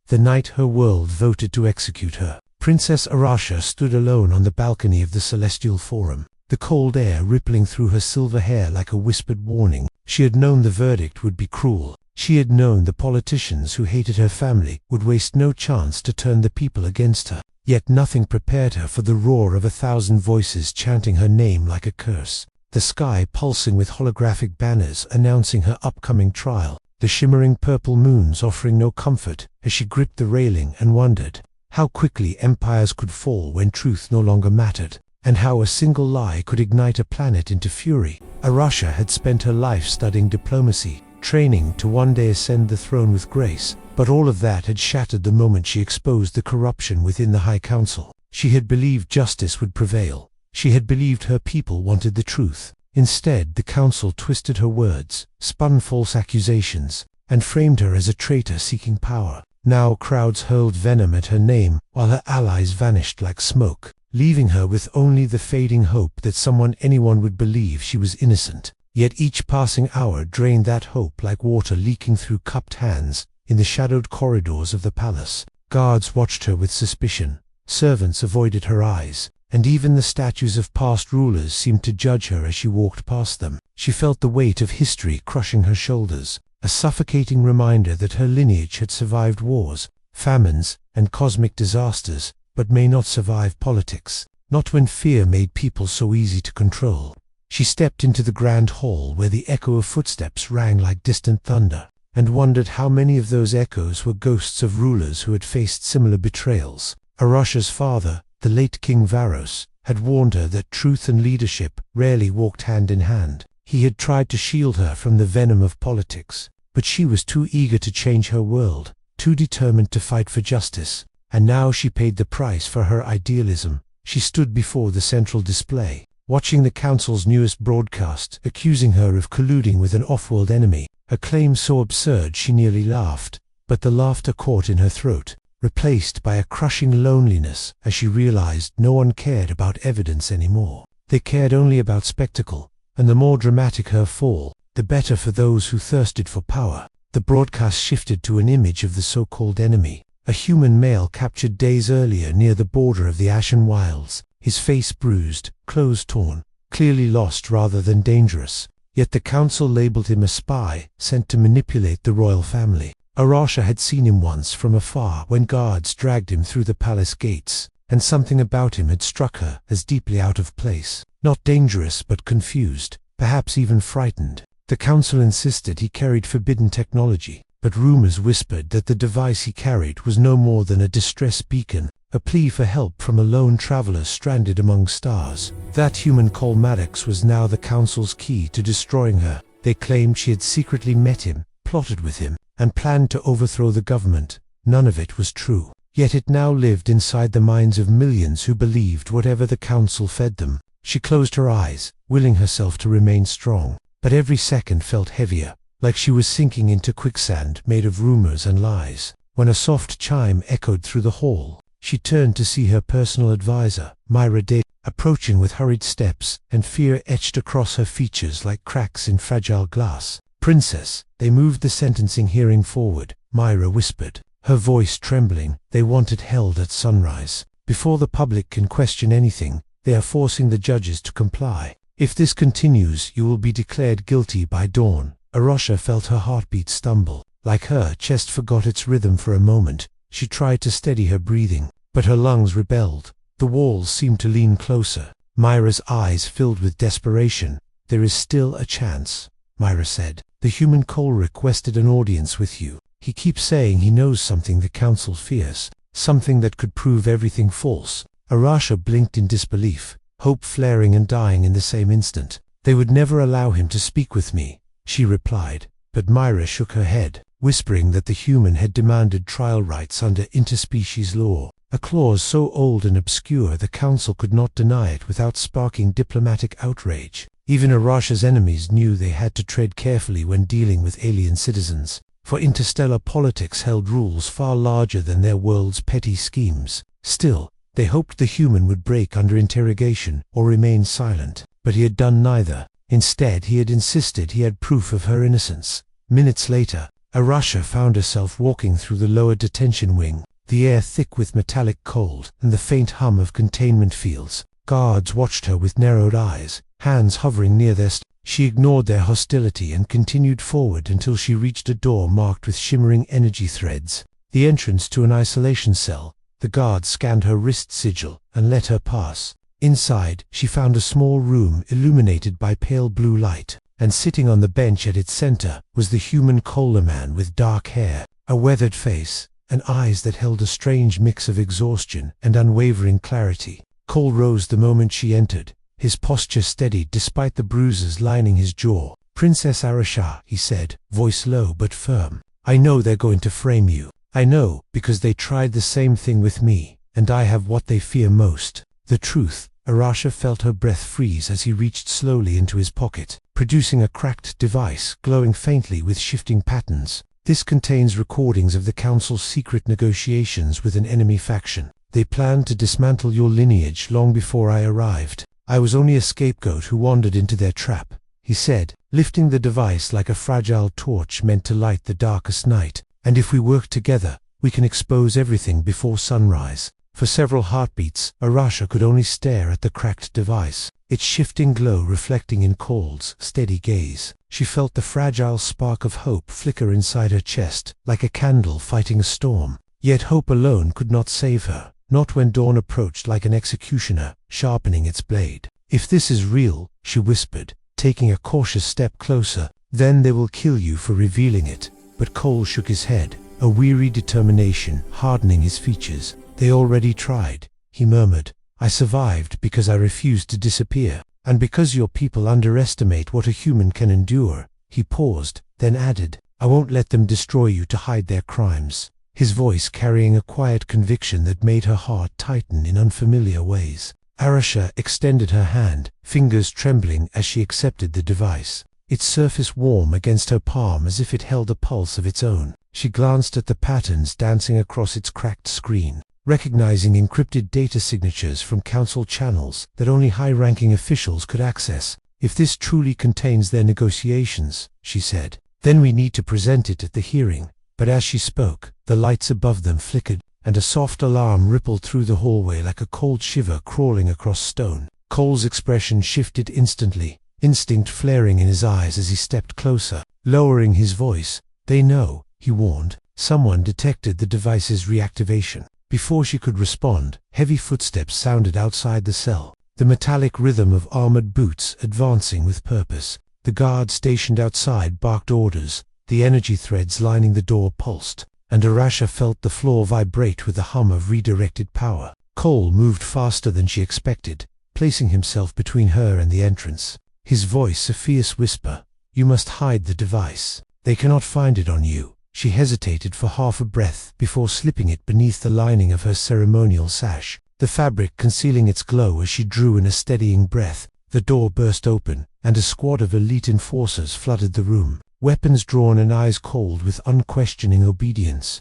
the night her world voted to execute her. Princess Arasha stood alone on the balcony of the Celestial Forum, the cold air rippling through her silver hair like a whispered warning. She had known the verdict would be cruel. She had known the politicians who hated her family would waste no chance to turn the people against her. Yet nothing prepared her for the roar of 1,000 voices chanting her name like a curse. The sky pulsing with holographic banners announcing her upcoming trial. The shimmering purple moons offering no comfort as she gripped the railing and wondered how quickly empires could fall when truth no longer mattered, and how a single lie could ignite a planet into fury. Arasha had spent her life studying diplomacy, training to one day ascend the throne with grace, but all of that had shattered the moment she exposed the corruption within the High Council. She had believed justice would prevail. She had believed her people wanted the truth. Instead, the council twisted her words, spun false accusations, and framed her as a traitor seeking power. Now crowds hurled venom at her name, while her allies vanished like smoke, leaving her with only the fading hope that anyone would believe she was innocent. Yet each passing hour drained that hope like water leaking through cupped hands. In the shadowed corridors of the palace, guards watched her with suspicion, servants avoided her eyes, and even the statues of past rulers seemed to judge her as she walked past them. She felt the weight of history crushing her shoulders, a suffocating reminder that her lineage had survived wars, famines, and cosmic disasters, but may not survive politics, not when fear made people so easy to control. She stepped into the grand hall where the echo of footsteps rang like distant thunder, and wondered how many of those echoes were ghosts of rulers who had faced similar betrayals. Arasha's father, the late King Varos, had warned her that truth and leadership rarely walked hand in hand. He had tried to shield her from the venom of politics, but she was too eager to change her world, too determined to fight for justice, and now she paid the price for her idealism. She stood before the central display, watching the council's newest broadcast, accusing her of colluding with an off-world enemy, a claim so absurd she nearly laughed, but the laughter caught in her throat, replaced by a crushing loneliness as she realized no one cared about evidence anymore. They cared only about spectacle, and the more dramatic her fall, the better for those who thirsted for power. The broadcast shifted to an image of the so-called enemy, a human male captured days earlier near the border of the Ashen Wilds, his face bruised, clothes torn, clearly lost rather than dangerous. Yet the council labeled him a spy, sent to manipulate the royal family. Arasha had seen him once from afar when guards dragged him through the palace gates, and something about him had struck her as deeply out of place. Not dangerous but confused, perhaps even frightened. The council insisted he carried forbidden technology, but rumors whispered that the device he carried was no more than a distress beacon, a plea for help from a lone traveler stranded among stars. That human Cole Maddox was now the council's key to destroying her. They claimed she had secretly met him, plotted with him, and planned to overthrow the government. None of it was true. Yet it now lived inside the minds of millions who believed whatever the council fed them. She closed her eyes, willing herself to remain strong, but every second felt heavier, like she was sinking into quicksand made of rumors and lies. When a soft chime echoed through the hall, she turned to see her personal advisor, Myra Day, approaching with hurried steps, and fear etched across her features like cracks in fragile glass. "Princess," they moved the sentencing hearing forward, Myra whispered, her voice trembling. "They want it held at sunrise. Before the public can question anything, they are forcing the judges to comply. If this continues, you will be declared guilty by dawn." Arasha felt her heartbeat stumble. Like her chest forgot its rhythm for a moment. She tried to steady her breathing, but her lungs rebelled. The walls seemed to lean closer. Myra's eyes filled with desperation. "There is still a chance," Myra said. "The human Cole requested an audience with you. He keeps saying he knows something the council fears, something that could prove everything false." Arasha blinked in disbelief, hope flaring and dying in the same instant. "They would never allow him to speak with me," she replied, but Myra shook her head, whispering that the human had demanded trial rights under interspecies law, a clause so old and obscure the council could not deny it without sparking diplomatic outrage. Even Arasha's enemies knew they had to tread carefully when dealing with alien citizens, for interstellar politics held rules far larger than their world's petty schemes. Still, they hoped the human would break under interrogation or remain silent, but he had done neither. Instead, he had insisted he had proof of her innocence. Minutes later, Arasha found herself walking through the lower detention wing, the air thick with metallic cold and the faint hum of containment fields. Guards watched her with narrowed eyes, hands hovering near their She ignored their hostility and continued forward until she reached a door marked with shimmering energy threads. The entrance to an isolation cell. The guard scanned her wrist sigil and let her pass. Inside, she found a small room illuminated by pale blue light, and sitting on the bench at its center was the human Kohler man with dark hair, a weathered face, and eyes that held a strange mix of exhaustion and unwavering clarity. Cole rose the moment she entered, his posture steadied despite the bruises lining his jaw. "Princess Arasha," he said, voice low but firm, "I know they're going to frame you. I know, because they tried the same thing with me, and I have what they fear most, the truth." Arasha felt her breath freeze as he reached slowly into his pocket, producing a cracked device glowing faintly with shifting patterns. "This contains recordings of the Council's secret negotiations with an enemy faction. They planned to dismantle your lineage long before I arrived. I was only a scapegoat who wandered into their trap," he said, lifting the device like a fragile torch meant to light the darkest night. "And if we work together, we can expose everything before sunrise." For several heartbeats, Arasha could only stare at the cracked device, its shifting glow reflecting in Cole's steady gaze. She felt the fragile spark of hope flicker inside her chest, like a candle fighting a storm. Yet hope alone could not save her, not when dawn approached like an executioner, sharpening its blade. "If this is real," she whispered, taking a cautious step closer, "then they will kill you for revealing it." But Cole shook his head, a weary determination hardening his features. "They already tried," he murmured. "I survived because I refused to disappear, and because your people underestimate what a human can endure." He paused, then added, "I won't let them destroy you to hide their crimes," his voice carrying a quiet conviction that made her heart tighten in unfamiliar ways. Arasha extended her hand, fingers trembling as she accepted the device, its surface warm against her palm as if it held a pulse of its own. She glanced at the patterns dancing across its cracked screen, recognizing encrypted data signatures from council channels that only high-ranking officials could access. "If this truly contains their negotiations," she said, "then we need to present it at the hearing." But as she spoke, the lights above them flickered, and a soft alarm rippled through the hallway like a cold shiver crawling across stone. Cole's expression shifted instantly, instinct flaring in his eyes as he stepped closer, lowering his voice. "They know," he warned. Someone detected the device's reactivation. Before she could respond, heavy footsteps sounded outside the cell, the metallic rhythm of armored boots advancing with purpose. The guard stationed outside barked orders, the energy threads lining the door pulsed, and Arasha felt the floor vibrate with the hum of redirected power. Cole moved faster than she expected, placing himself between her and the entrance. His voice a fierce whisper, "You must hide the device. They cannot find it on you." She hesitated for half a breath before slipping it beneath the lining of her ceremonial sash, the fabric concealing its glow as she drew in a steadying breath. The door burst open, and a squad of elite enforcers flooded the room, weapons drawn and eyes cold with unquestioning obedience.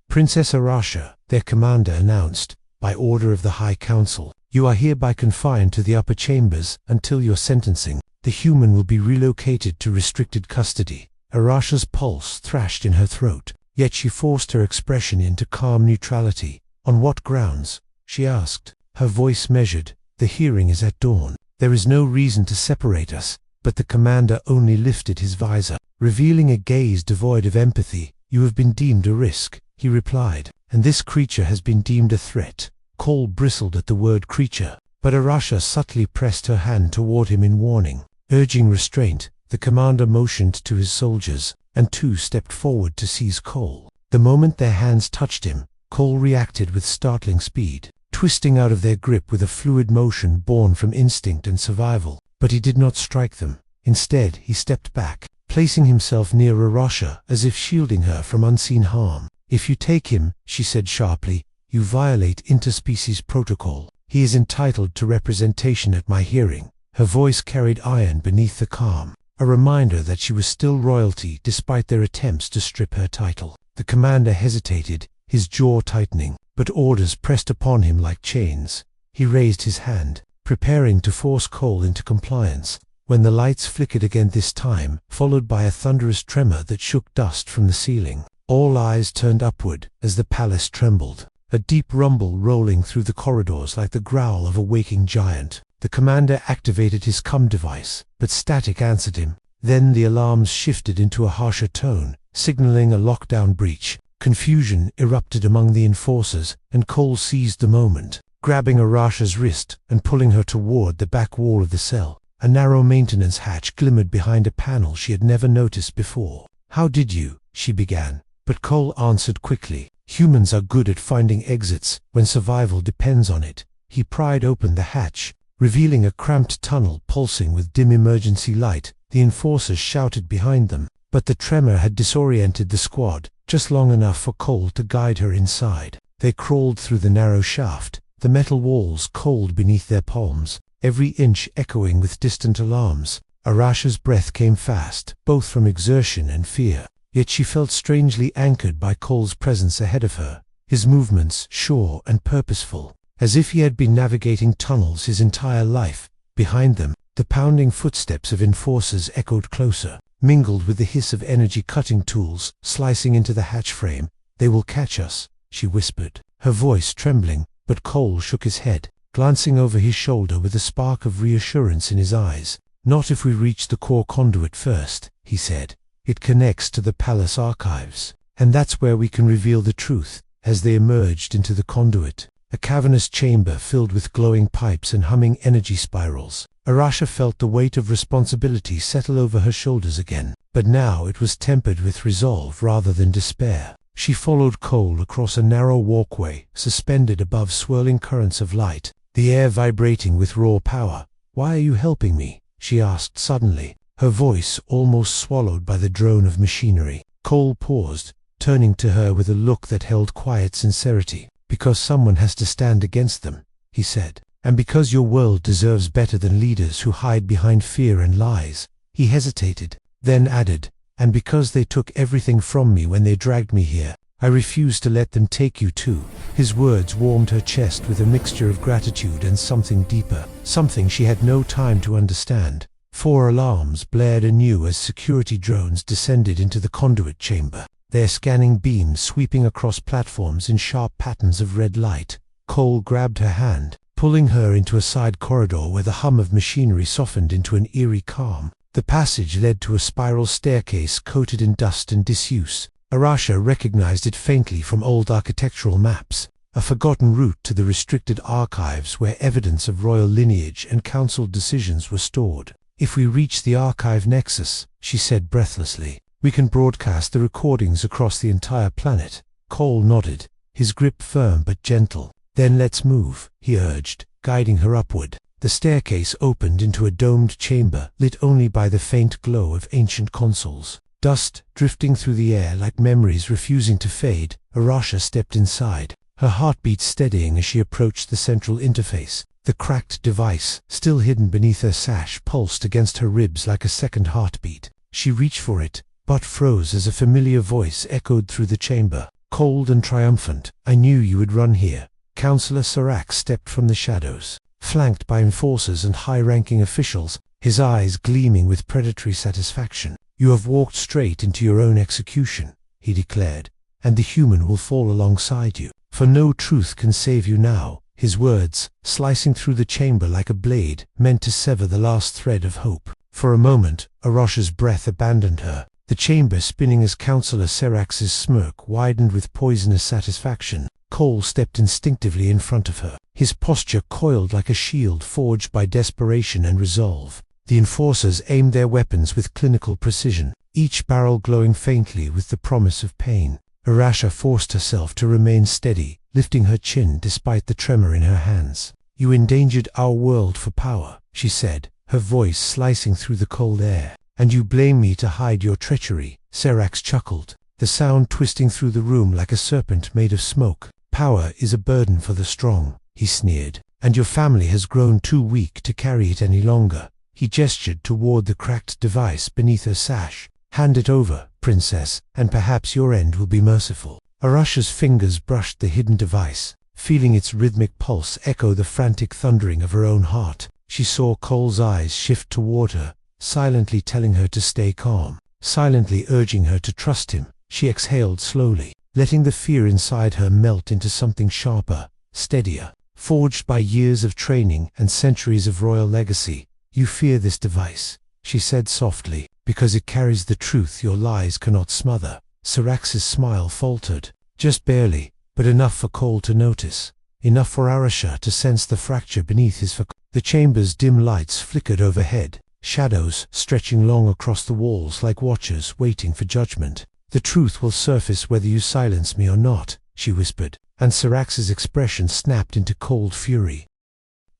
"Princess Arasha," their commander announced, "by order of the High Council, you are hereby confined to the upper chambers until your sentencing. The human will be relocated to restricted custody." Arasha's pulse thrashed in her throat, yet she forced her expression into calm neutrality. "On what grounds?" she asked, her voice measured. "The hearing is at dawn. There is no reason to separate us." But the commander only lifted his visor, revealing a gaze devoid of empathy. "You have been deemed a risk," he replied, "and this creature has been deemed a threat." Cole bristled at the word creature, but Arasha subtly pressed her hand toward him in warning. Urging restraint, the commander motioned to his soldiers, and two stepped forward to seize Cole. The moment their hands touched him, Cole reacted with startling speed, twisting out of their grip with a fluid motion born from instinct and survival. But he did not strike them. Instead, he stepped back, placing himself near Arasha as if shielding her from unseen harm. "If you take him," she said sharply, "you violate interspecies protocol. He is entitled to representation at my hearing." Her voice carried iron beneath the calm, a reminder that she was still royalty despite their attempts to strip her title. The commander hesitated, his jaw tightening, but orders pressed upon him like chains. He raised his hand, preparing to force Cole into compliance, when the lights flickered again this time, followed by a thunderous tremor that shook dust from the ceiling. All eyes turned upward as the palace trembled, a deep rumble rolling through the corridors like the growl of a waking giant. The commander activated his comm device, but static answered him. Then the alarms shifted into a harsher tone, signaling a lockdown breach. Confusion erupted among the enforcers, and Cole seized the moment, grabbing Arasha's wrist and pulling her toward the back wall of the cell. A narrow maintenance hatch glimmered behind a panel she had never noticed before. "How did you?" she began, but Cole answered quickly. "Humans are good at finding exits when survival depends on it." He pried open the hatch, revealing a cramped tunnel pulsing with dim emergency light. The enforcers shouted behind them, but the tremor had disoriented the squad, just long enough for Cole to guide her inside. They crawled through the narrow shaft, the metal walls cold beneath their palms, every inch echoing with distant alarms. Arasha's breath came fast, both from exertion and fear, yet she felt strangely anchored by Cole's presence ahead of her, his movements sure and purposeful, as if he had been navigating tunnels his entire life. Behind them, the pounding footsteps of enforcers echoed closer, mingled with the hiss of energy-cutting tools slicing into the hatch frame. "They will catch us," she whispered, her voice trembling, but Cole shook his head, glancing over his shoulder with a spark of reassurance in his eyes. "Not if we reach the core conduit first," he said. "It connects to the palace archives, and that's where we can reveal the truth." As they emerged into the conduit, a cavernous chamber filled with glowing pipes and humming energy spirals, Arasha felt the weight of responsibility settle over her shoulders again, but now it was tempered with resolve rather than despair. She followed Cole across a narrow walkway, suspended above swirling currents of light, the air vibrating with raw power. "Why are you helping me?" she asked suddenly, her voice almost swallowed by the drone of machinery. Cole paused, turning to her with a look that held quiet sincerity. "Because someone has to stand against them," he said. "And because your world deserves better than leaders who hide behind fear and lies." He hesitated, then added, "And because they took everything from me when they dragged me here, I refuse to let them take you too." His words warmed her chest with a mixture of gratitude and something deeper, something she had no time to understand. 4 alarms blared anew as security drones descended into the conduit chamber, their scanning beams sweeping across platforms in sharp patterns of red light. Cole grabbed her hand, pulling her into a side corridor where the hum of machinery softened into an eerie calm. The passage led to a spiral staircase coated in dust and disuse. Arasha recognized it faintly from old architectural maps, a forgotten route to the restricted archives where evidence of royal lineage and council decisions were stored. "If we reach the archive nexus," she said breathlessly, "we can broadcast the recordings across the entire planet." Cole nodded, his grip firm but gentle. "Then let's move," he urged, guiding her upward. The staircase opened into a domed chamber lit only by the faint glow of ancient consoles. Dust drifting through the air like memories refusing to fade, Arasha stepped inside, her heartbeat steadying as she approached the central interface. The cracked device, still hidden beneath her sash, pulsed against her ribs like a second heartbeat. She reached for it, but froze as a familiar voice echoed through the chamber, cold and triumphant. "I knew you would run here." Councillor Seriah stepped from the shadows, flanked by enforcers and high-ranking officials, his eyes gleaming with predatory satisfaction. "You have walked straight into your own execution," he declared, "and the human will fall alongside you, for no truth can save you now." His words, slicing through the chamber like a blade, meant to sever the last thread of hope. For a moment, Arasha's breath abandoned her, the chamber spinning as Councillor Seriah's smirk widened with poisonous satisfaction. Cole stepped instinctively in front of her, his posture coiled like a shield forged by desperation and resolve. The enforcers aimed their weapons with clinical precision, each barrel glowing faintly with the promise of pain. Arasha forced herself to remain steady, lifting her chin despite the tremor in her hands. "You endangered our world for power," she said, her voice slicing through the cold air. "And you blame me to hide your treachery." Seriah chuckled, the sound twisting through the room like a serpent made of smoke. "Power is a burden for the strong," he sneered, "and your family has grown too weak to carry it any longer." He gestured toward the cracked device beneath her sash. "Hand it over, princess, and perhaps your end will be merciful." Arasha's fingers brushed the hidden device, feeling its rhythmic pulse echo the frantic thundering of her own heart. She saw Cole's eyes shift toward her, silently telling her to stay calm, silently urging her to trust him. She exhaled slowly, letting the fear inside her melt into something sharper, steadier, forged by years of training and centuries of royal legacy. "You fear this device," she said softly, "because it carries the truth your lies cannot smother." Seriah's smile faltered, just barely, but enough for Cole to notice, enough for Arasha to sense the fracture beneath his facade. The chamber's dim lights flickered overhead, shadows stretching long across the walls like watchers waiting for judgment. "The truth will surface whether you silence me or not," she whispered, and Seriah's expression snapped into cold fury.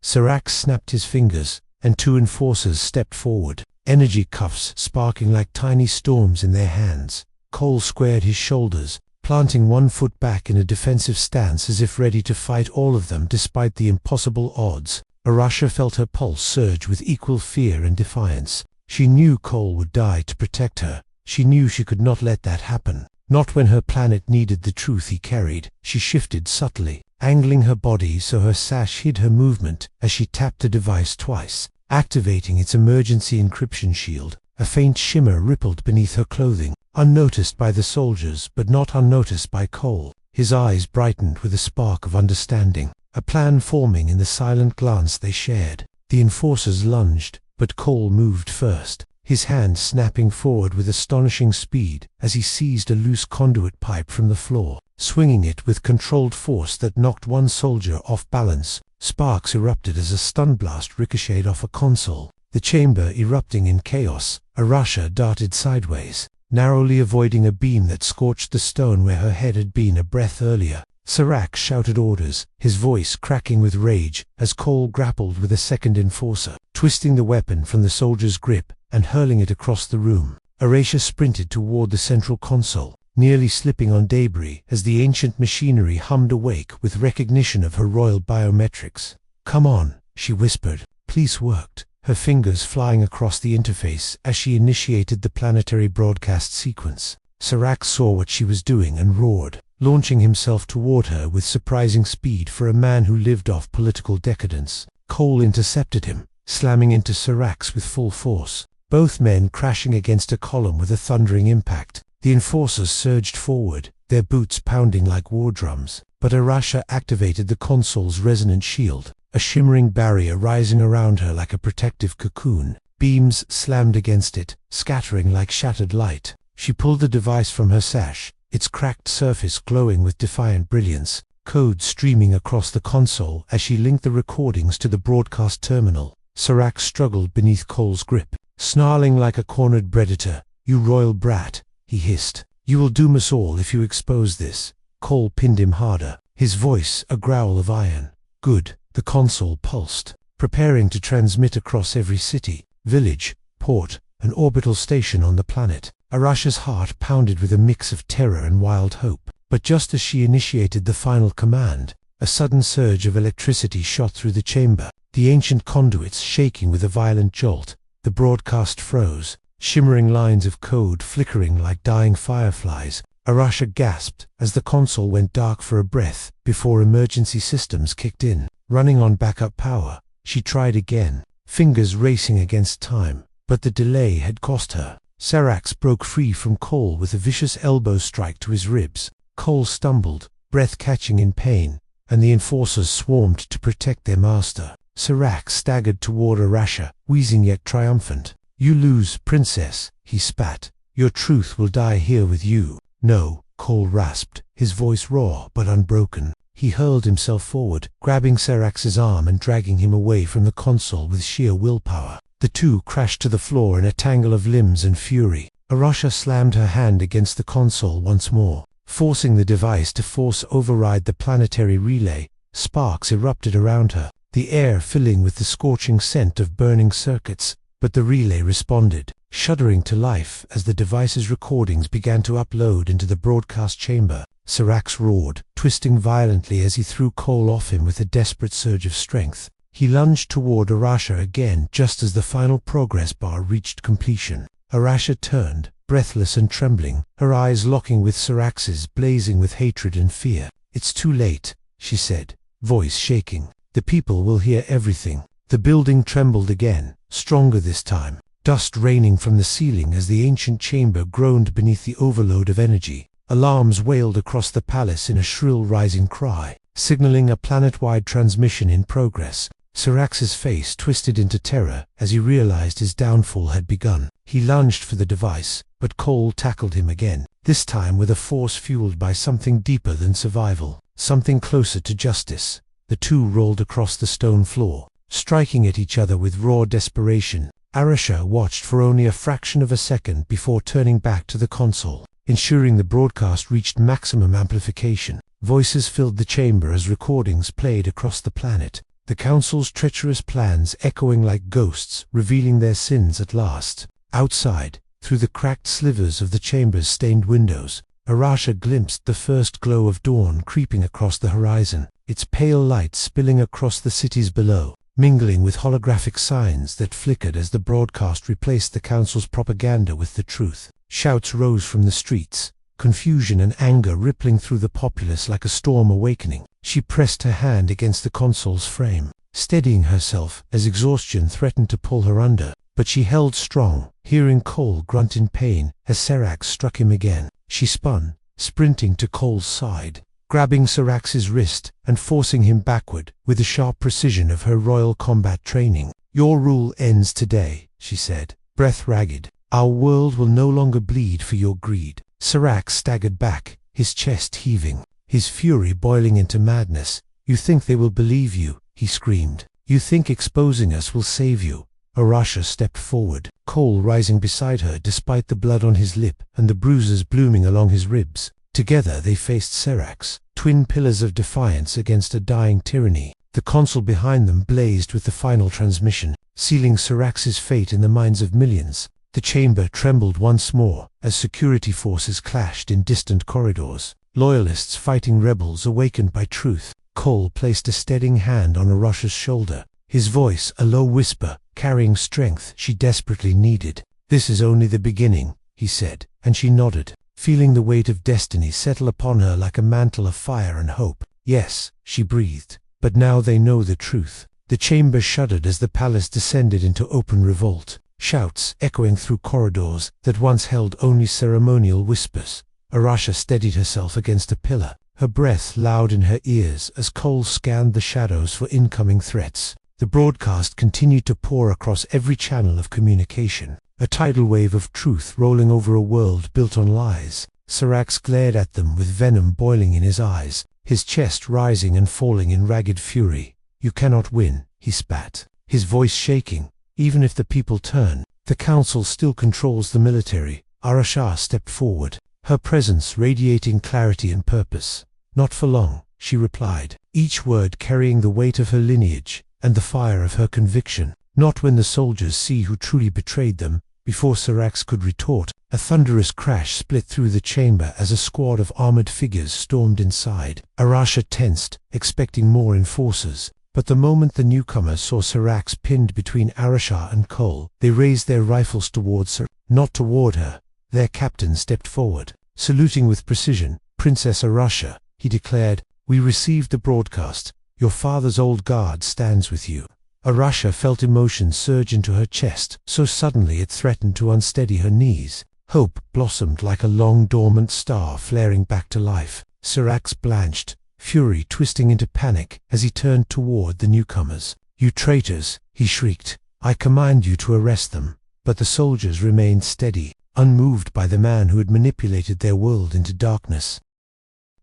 Seriah snapped his fingers, and two enforcers stepped forward, energy cuffs sparking like tiny storms in their hands. Cole squared his shoulders, planting one foot back in a defensive stance as if ready to fight all of them despite the impossible odds. Arasha felt her pulse surge with equal fear and defiance. She knew Cole would die to protect her. She knew she could not let that happen, not when her planet needed the truth he carried. She shifted subtly, angling her body so her sash hid her movement as she tapped the device twice, activating its emergency encryption shield. A faint shimmer rippled beneath her clothing, unnoticed by the soldiers but not unnoticed by Cole. His eyes brightened with a spark of understanding, a plan forming in the silent glance they shared. The enforcers lunged, but Cole moved first, his hand snapping forward with astonishing speed as he seized a loose conduit pipe from the floor, swinging it with controlled force that knocked one soldier off balance. Sparks erupted as a stun blast ricocheted off a console. The chamber erupting in chaos, Arasha darted sideways, narrowly avoiding a beam that scorched the stone where her head had been a breath earlier. Seriah shouted orders, his voice cracking with rage as Cole grappled with a second enforcer, twisting the weapon from the soldier's grip and hurling it across the room. Arasha sprinted toward the central console, nearly slipping on debris as the ancient machinery hummed awake with recognition of her royal biometrics. "Come on," she whispered. Police worked, her fingers flying across the interface as she initiated the planetary broadcast sequence. Seriah saw what she was doing and roared, launching himself toward her with surprising speed for a man who lived off political decadence. Cole intercepted him, slamming into Seriah with full force, both men crashing against a column with a thundering impact. The enforcers surged forward, their boots pounding like war drums, but Arasha activated the console's resonant shield, a shimmering barrier rising around her like a protective cocoon. Beams slammed against it, scattering like shattered light. She pulled the device from her sash, its cracked surface glowing with defiant brilliance, code streaming across the console as she linked the recordings to the broadcast terminal. Seriah struggled beneath Cole's grip, snarling like a cornered predator. "You royal brat," he hissed. "You will doom us all if you expose this." Cole pinned him harder, his voice a growl of iron. "Good." The console pulsed, preparing to transmit across every city, village, port, and orbital station on the planet. Arasha's heart pounded with a mix of terror and wild hope. But just as she initiated the final command, a sudden surge of electricity shot through the chamber, the ancient conduits shaking with a violent jolt. The broadcast froze, shimmering lines of code flickering like dying fireflies. Arasha gasped as the console went dark for a breath before emergency systems kicked in. Running on backup power, she tried again, fingers racing against time, but the delay had cost her. Seriah broke free from Cole with a vicious elbow strike to his ribs. Cole stumbled, breath catching in pain, and the enforcers swarmed to protect their master. Seriah staggered toward Arasha, wheezing yet triumphant. "You lose, princess," he spat. "Your truth will die here with you." "No," Cole rasped, his voice raw but unbroken. He hurled himself forward, grabbing Seriah's arm and dragging him away from the console with sheer willpower. The two crashed to the floor in a tangle of limbs and fury. Arasha slammed her hand against the console once more, forcing the device to force override the planetary relay. Sparks erupted around her, the air filling with the scorching scent of burning circuits, but the relay responded, shuddering to life as the device's recordings began to upload into the broadcast chamber. Seriah roared, twisting violently as he threw Cole off him with a desperate surge of strength. He lunged toward Arasha again just as the final progress bar reached completion. Arasha turned, breathless and trembling, her eyes locking with Seriah's, blazing with hatred and fear. "It's too late," she said, voice shaking. "The people will hear everything." The building trembled again, stronger this time, dust raining from the ceiling as the ancient chamber groaned beneath the overload of energy. Alarms wailed across the palace in a shrill rising cry, signaling a planet-wide transmission in progress. Serax's face twisted into terror as he realized his downfall had begun. He lunged for the device, but Cole tackled him again, this time with a force fueled by something deeper than survival, something closer to justice. The two rolled across the stone floor, striking at each other with raw desperation. Arasha watched for only a fraction of a second before turning back to the console, ensuring the broadcast reached maximum amplification. Voices filled the chamber as recordings played across the planet, the Council's treacherous plans echoing like ghosts, revealing their sins at last. Outside, through the cracked slivers of the chamber's stained windows, Arasha glimpsed the first glow of dawn creeping across the horizon, its pale light spilling across the cities below, mingling with holographic signs that flickered as the broadcast replaced the Council's propaganda with the truth. Shouts rose from the streets, confusion and anger rippling through the populace like a storm awakening. She pressed her hand against the console's frame, steadying herself as exhaustion threatened to pull her under, but she held strong, hearing Cole grunt in pain as Serax struck him again. She spun, sprinting to Cole's side, grabbing Serax's wrist and forcing him backward with the sharp precision of her royal combat training. "Your rule ends today," she said, breath ragged. "Our world will no longer bleed for your greed." Serax staggered back, his chest heaving, his fury boiling into madness. "You think they will believe you?" he screamed. "You think exposing us will save you?" Arasha stepped forward, Cole rising beside her despite the blood on his lip and the bruises blooming along his ribs. Together they faced Serax, twin pillars of defiance against a dying tyranny. The console behind them blazed with the final transmission, sealing Serax's fate in the minds of millions. The chamber trembled once more as security forces clashed in distant corridors, loyalists fighting rebels awakened by truth. Cole placed a steadying hand on Arasha's shoulder, his voice a low whisper, carrying strength she desperately needed. "This is only the beginning," he said, and she nodded, feeling the weight of destiny settle upon her like a mantle of fire and hope. "Yes," she breathed, "but now they know the truth." The chamber shuddered as the palace descended into open revolt, shouts echoing through corridors that once held only ceremonial whispers. Arasha steadied herself against a pillar, her breath loud in her ears as Cole scanned the shadows for incoming threats. The broadcast continued to pour across every channel of communication, a tidal wave of truth rolling over a world built on lies. Serax glared at them with venom boiling in his eyes, his chest rising and falling in ragged fury. "You cannot win," he spat, his voice shaking. "Even if the people turn, the Council still controls the military." Arasha stepped forward, her presence radiating clarity and purpose. "Not for long," she replied, each word carrying the weight of her lineage and the fire of her conviction. "Not when the soldiers see who truly betrayed them." Before Serax could retort, a thunderous crash split through the chamber as a squad of armored figures stormed inside. Arasha tensed, expecting more enforcers, but the moment the newcomers saw Serax pinned between Arasha and Cole, they raised their rifles towards her, not toward her. Their captain stepped forward, saluting with precision. "Princess Arasha," he declared, "we received the broadcast. Your father's old guard stands with you." Arasha felt emotion surge into her chest, so suddenly it threatened to unsteady her knees. Hope blossomed like a long dormant star flaring back to life. Serax blanched, fury twisting into panic as he turned toward the newcomers. "You traitors," he shrieked, "I command you to arrest them." But the soldiers remained steady, unmoved by the man who had manipulated their world into darkness.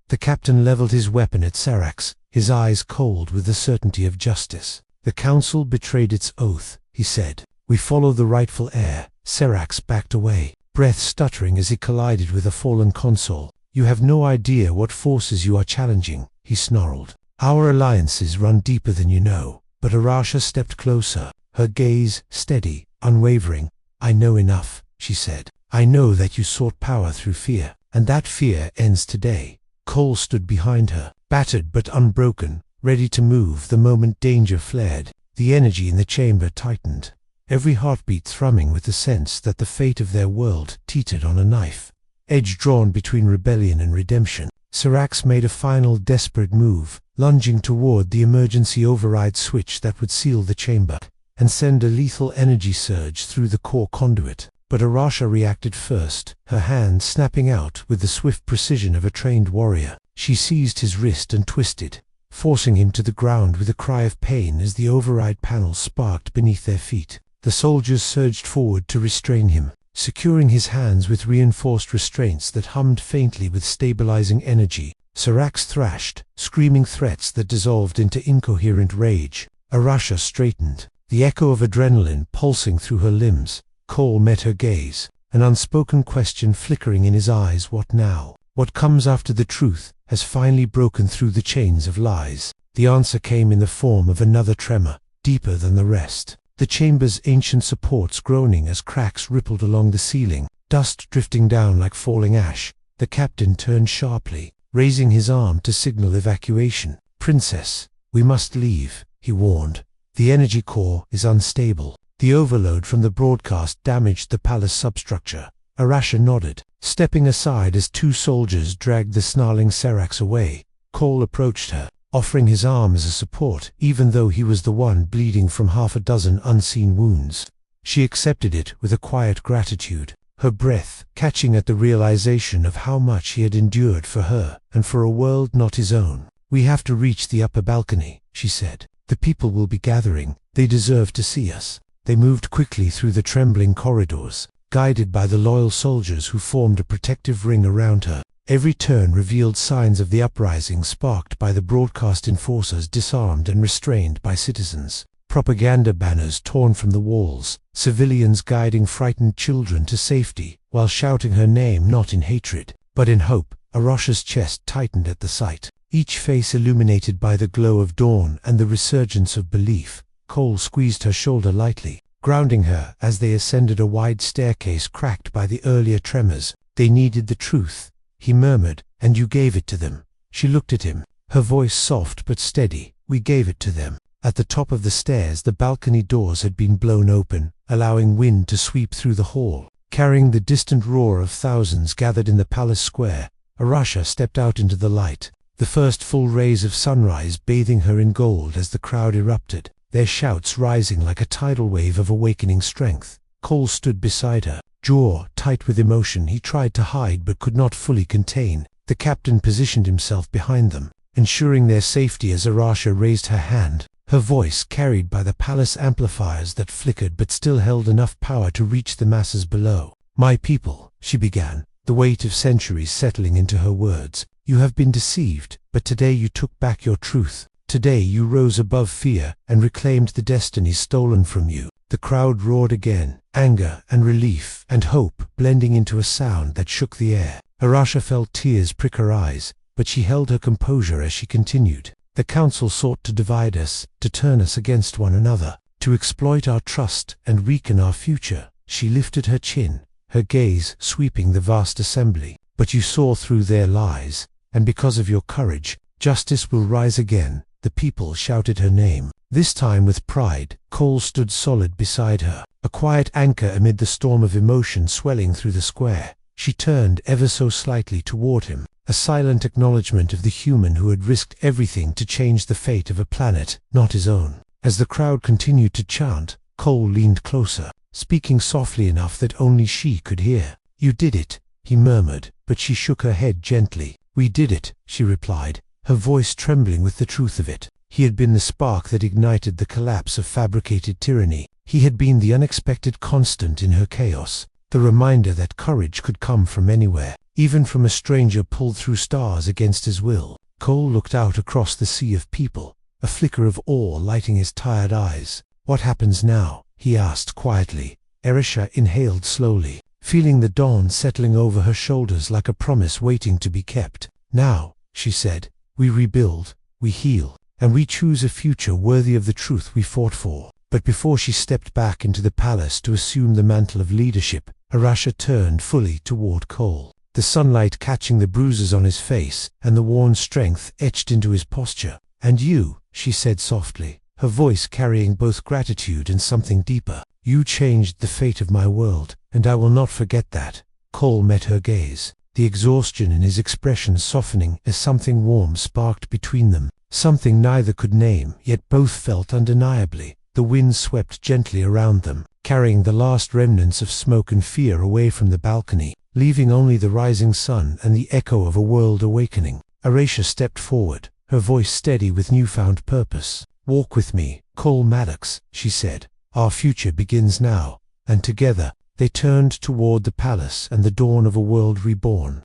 The captain leveled his weapon at Serax, his eyes cold with the certainty of justice. "The Council betrayed its oath," he said. "We follow the rightful heir." Serax backed away, breath stuttering as he collided with a fallen console. "You have no idea what forces you are challenging," he snarled. "Our alliances run deeper than you know." But Arasha stepped closer, her gaze steady, unwavering. "I know enough," she said. "I know that you sought power through fear, and that fear ends today." Cole stood behind her, battered but unbroken, ready to move the moment danger flared. The energy in the chamber tightened, every heartbeat thrumming with the sense that the fate of their world teetered on a knife edge drawn between rebellion and redemption. Serax made a final desperate move, lunging toward the emergency override switch that would seal the chamber. and send a lethal energy surge through the core conduit. But Arasha reacted first, her hand snapping out with the swift precision of a trained warrior. She seized his wrist and twisted, forcing him to the ground with a cry of pain as the override panel sparked beneath their feet. The soldiers surged forward to restrain him, securing his hands with reinforced restraints that hummed faintly with stabilizing energy. Sarax thrashed, screaming threats that dissolved into incoherent rage. Arasha straightened, the echo of adrenaline pulsing through her limbs. Cole met her gaze, an unspoken question flickering in his eyes. What now? What comes after the truth has finally broken through the chains of lies? The answer came in the form of another tremor, deeper than the rest. The chamber's ancient supports groaning as cracks rippled along the ceiling, dust drifting down like falling ash. The captain turned sharply, raising his arm to signal evacuation. "Princess, we must leave," he warned. "The energy core is unstable." The overload from the broadcast damaged the palace substructure. Arasha nodded, stepping aside as two soldiers dragged the snarling Sarax away. Cole approached her, offering his arm as a support, even though he was the one bleeding from half a dozen unseen wounds. She accepted it with a quiet gratitude, her breath catching at the realization of how much he had endured for her and for a world not his own. "We have to reach the upper balcony," she said. "The people will be gathering. They deserve to see us." They moved quickly through the trembling corridors, guided by the loyal soldiers who formed a protective ring around her. Every turn revealed signs of the uprising sparked by the broadcast enforcers disarmed and restrained by citizens. Propaganda banners torn from the walls, civilians guiding frightened children to safety, while shouting her name not in hatred, but in hope. Arasha's chest tightened at the sight, each face illuminated by the glow of dawn and the resurgence of belief. Cole squeezed her shoulder lightly, grounding her as they ascended a wide staircase cracked by the earlier tremors. "They needed the truth," he murmured, "and you gave it to them." She looked at him, her voice soft but steady. "We gave it to them." At the top of the stairs, the balcony doors had been blown open, allowing wind to sweep through the hall, carrying the distant roar of thousands gathered in the palace square. Arasha stepped out into the light, the first full rays of sunrise bathing her in gold as the crowd erupted, their shouts rising like a tidal wave of awakening strength. Cole stood beside her, jaw tight with emotion he tried to hide but could not fully contain. The captain positioned himself behind them, ensuring their safety as Arasha raised her hand, her voice carried by the palace amplifiers that flickered but still held enough power to reach the masses below. "My people," she began, the weight of centuries settling into her words. "You have been deceived, but today you took back your truth. Today you rose above fear and reclaimed the destiny stolen from you." The crowd roared again, anger and relief and hope blending into a sound that shook the air. Arasha felt tears prick her eyes, but she held her composure as she continued. "The council sought to divide us, to turn us against one another, to exploit our trust and weaken our future." She lifted her chin, her gaze sweeping the vast assembly. "But you saw through their lies, and because of your courage, justice will rise again." The people shouted her name, this time with pride. Cole stood solid beside her, a quiet anchor amid the storm of emotion swelling through the square. She turned ever so slightly toward him, a silent acknowledgement of the human who had risked everything to change the fate of a planet, not his own. As the crowd continued to chant, Cole leaned closer, speaking softly enough that only she could hear. "You did it," he murmured, but she shook her head gently. "We did it," she replied, her voice trembling with the truth of it. He had been the spark that ignited the collapse of fabricated tyranny. He had been the unexpected constant in her chaos, the reminder that courage could come from anywhere, even from a stranger pulled through stars against his will. Cole looked out across the sea of people, a flicker of awe lighting his tired eyes. "What happens now?" he asked quietly. Arasha inhaled slowly, feeling the dawn settling over her shoulders like a promise waiting to be kept. "Now," she said, "we rebuild, we heal, and we choose a future worthy of the truth we fought for." But before she stepped back into the palace to assume the mantle of leadership, Arasha turned fully toward Cole, the sunlight catching the bruises on his face and the worn strength etched into his posture. "And you," she said softly, her voice carrying both gratitude and something deeper, "you changed the fate of my world, and I will not forget that." Cole met her gaze, the exhaustion in his expression softening as something warm sparked between them, something neither could name, yet both felt undeniably. The wind swept gently around them, carrying the last remnants of smoke and fear away from the balcony, leaving only the rising sun and the echo of a world awakening. Aracia stepped forward, her voice steady with newfound purpose. "Walk with me, Cole Maddox," she said. "Our future begins now." And together, they turned toward the palace and the dawn of a world reborn.